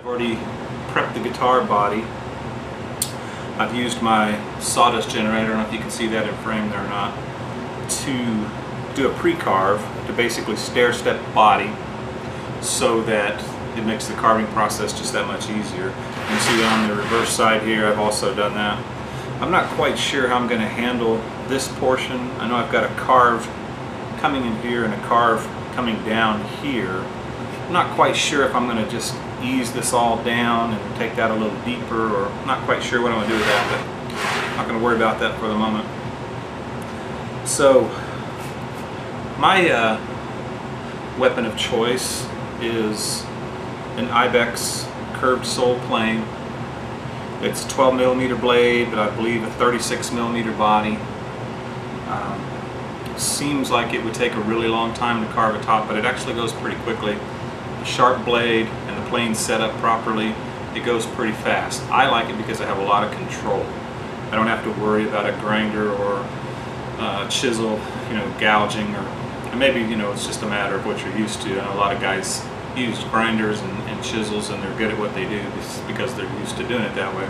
Already prepped the guitar body. I've used my sawdust generator, I don't know if you can see that in frame there or not, to do a pre-carve to basically stair-step body so that it makes the carving process just that much easier. You can see on the reverse side here I've also done that. I'm not quite sure how I'm going to handle this portion. I know I've got a carve coming in here and a carve coming down here. I'm not quite sure if I'm going to just ease this all down and take that a little deeper, or I'm not quite sure what I'm going to do with that, but I'm not going to worry about that for the moment. So my weapon of choice is an Ibex curved sole plane. It's a 12mm blade, but I believe a 36mm body. Seems like it would take a really long time to carve a top, but it actually goes pretty quickly. A sharp blade and the plane set up properly, it goes pretty fast. I like it because I have a lot of control. I don't have to worry about a grinder or chisel, gouging, or maybe it's just a matter of what you're used to. I know a lot of guys use grinders and chisels, and they're good at what they do because they're used to doing it that way.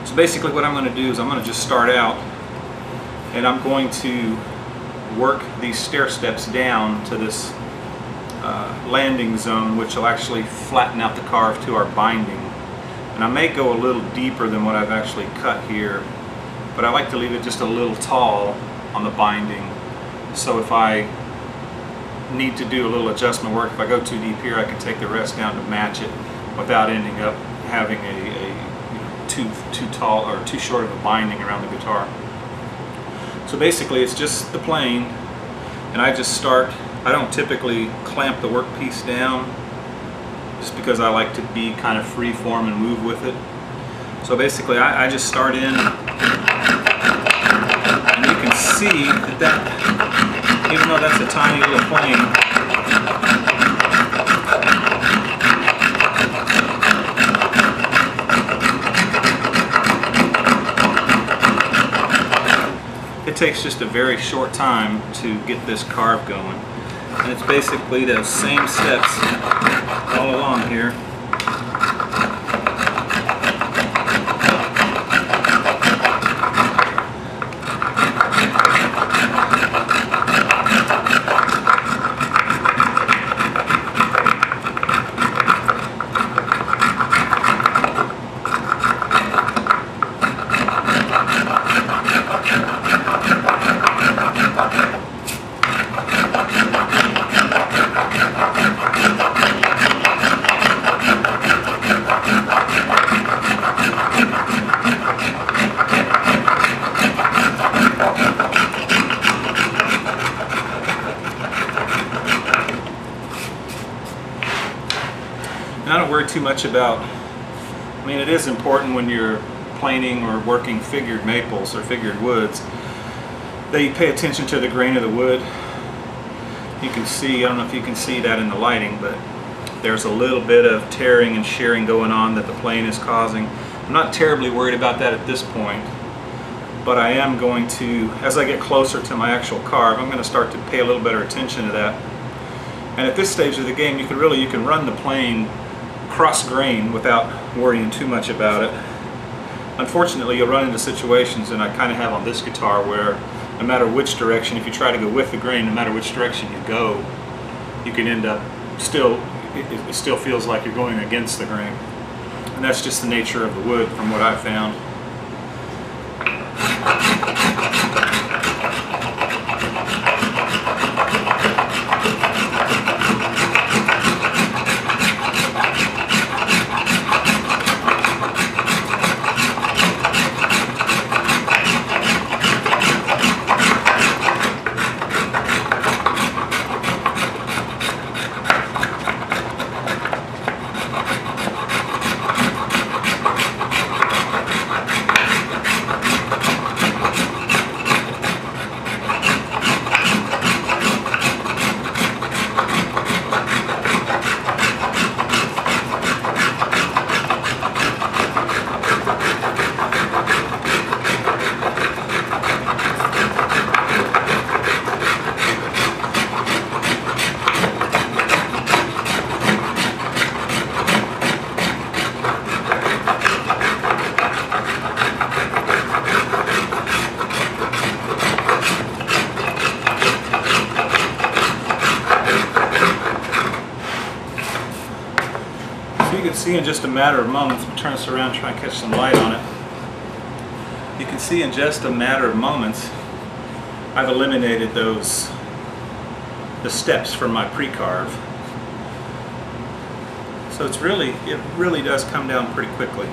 So basically what I'm going to do is I'm going to just start out and I'm going to work these stair steps down to this landing zone, which will actually flatten out the carve to our binding. And I may go a little deeper than what I've actually cut here, but I like to leave it just a little tall on the binding, so if I need to do a little adjustment work, if I go too deep here, I can take the rest down to match it without ending up having too tall or too short of a binding around the guitar. So basically it's just the plane, and I just start. I don't typically clamp the workpiece down just because I like to be kind of free form and move with it. So basically I just start in, and you can see that even though that's a tiny little plane, it takes just a very short time to get this carve going. And it's basically the same steps all along here. I don't worry too much about, it is important when you're planing or working figured maples or figured woods that you pay attention to the grain of the wood. You can see, I don't know if you can see that in the lighting, but there's a little bit of tearing and shearing going on that the plane is causing. I'm not terribly worried about that at this point, but I am going to, as I get closer to my actual carve, I'm going to start to pay a little better attention to that. And at this stage of the game, you can run the plane cross grain without worrying too much about it. Unfortunately, you'll run into situations, and I kind of have on this guitar, where no matter which direction, if you try to go with the grain, no matter which direction you go, you can end up it still feels like you're going against the grain. And that's just the nature of the wood from what I've found. So you can see in just a matter of moments, we'll turn this around and try and catch some light on it. You can see in just a matter of moments, I've eliminated the steps from my pre-carve. So it really does come down pretty quickly.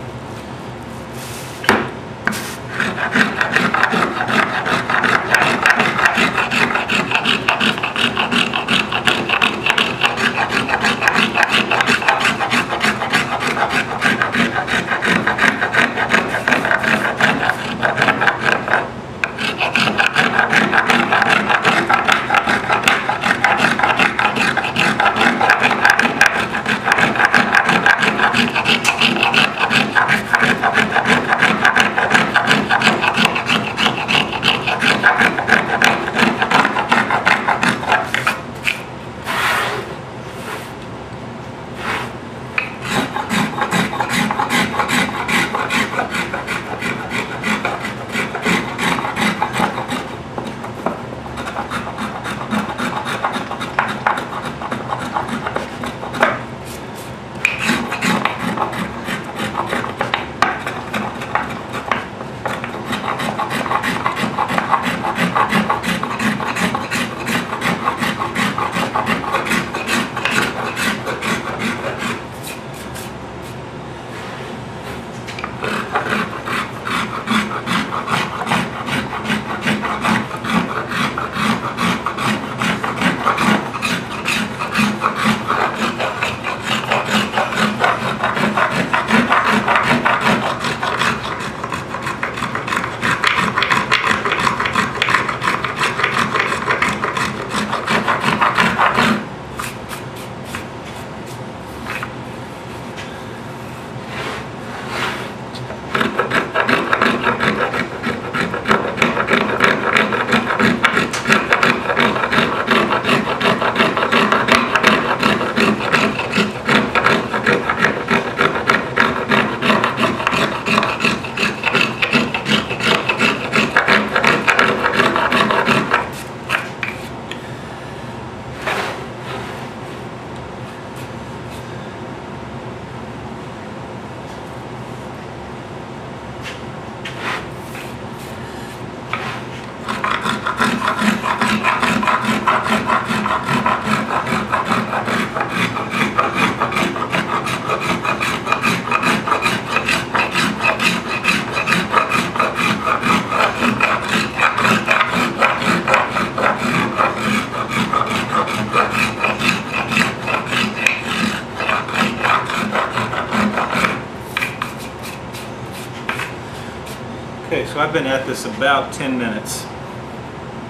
Okay, so I've been at this about 10 minutes.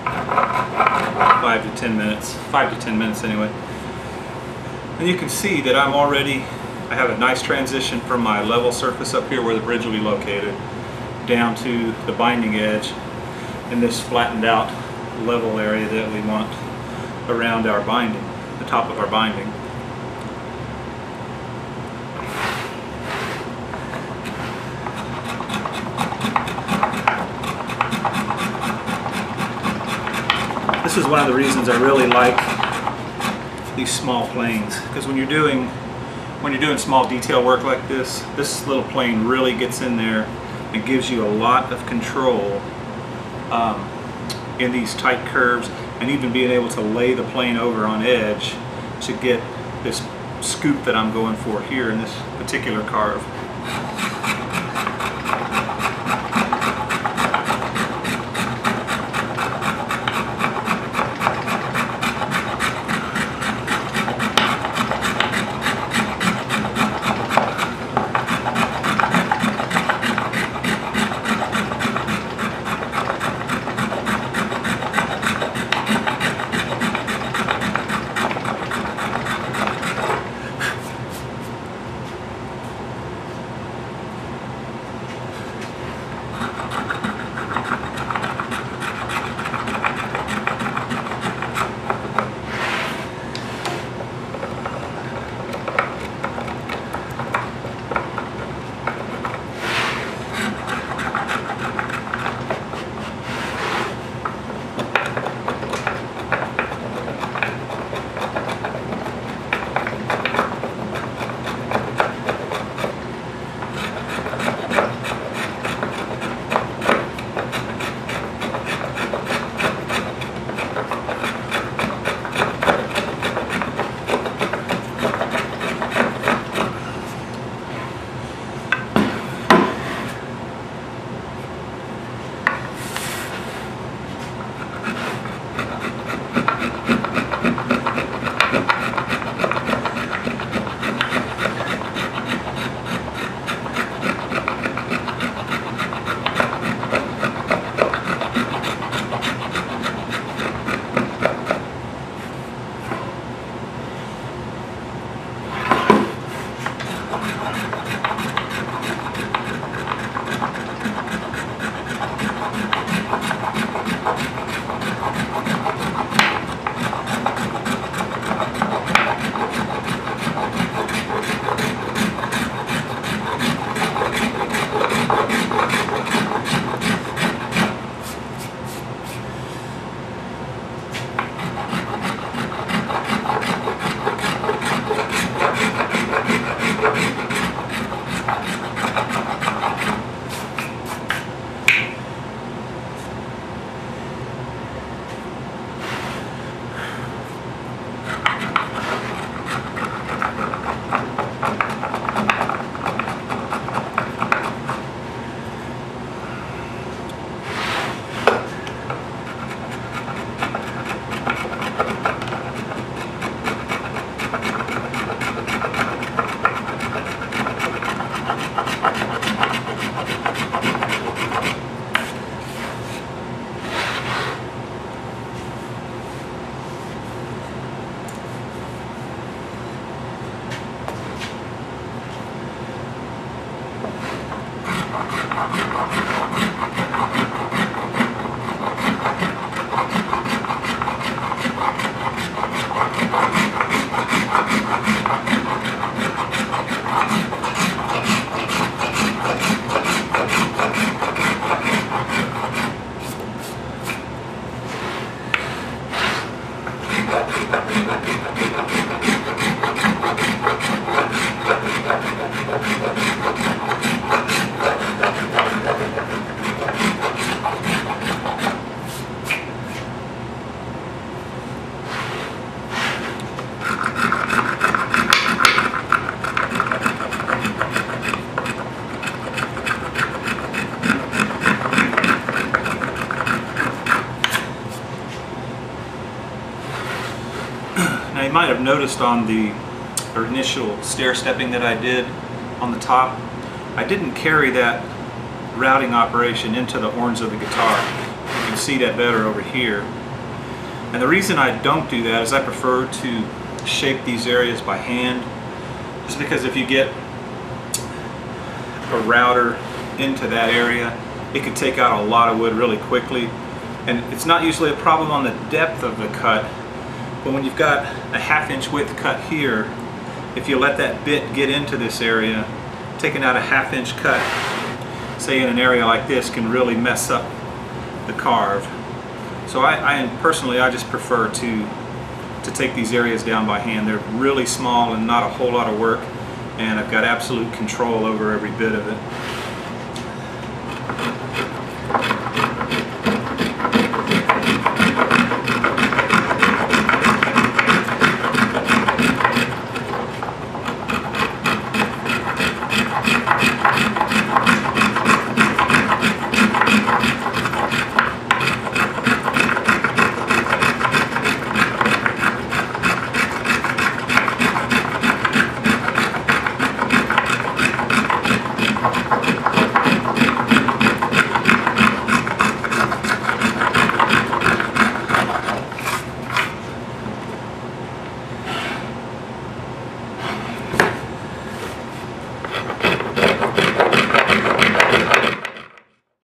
5 to 10 minutes. 5 to 10 minutes anyway. And you can see that I have a nice transition from my level surface up here where the bridge will be located down to the binding edge and this flattened out level area that we want around our binding, the top of our binding. This is one of the reasons I really like these small planes, because when you're doing small detail work like this little plane really gets in there and gives you a lot of control in these tight curves, and even being able to lay the plane over on edge to get this scoop that I'm going for here in this particular carve. might have noticed on the initial stair stepping that I did on the top, I didn't carry that routing operation into the horns of the guitar. You can see that better over here. And the reason I don't do that is I prefer to shape these areas by hand, just because if you get a router into that area, it could take out a lot of wood really quickly. And it's not usually a problem on the depth of the cut, but when you've got a 1/2 inch width cut here, if you let that bit get into this area, taking out a 1/2 inch cut, say in an area like this, can really mess up the carve. So personally, I just prefer to take these areas down by hand. They're really small and not a whole lot of work, and I've got absolute control over every bit of it.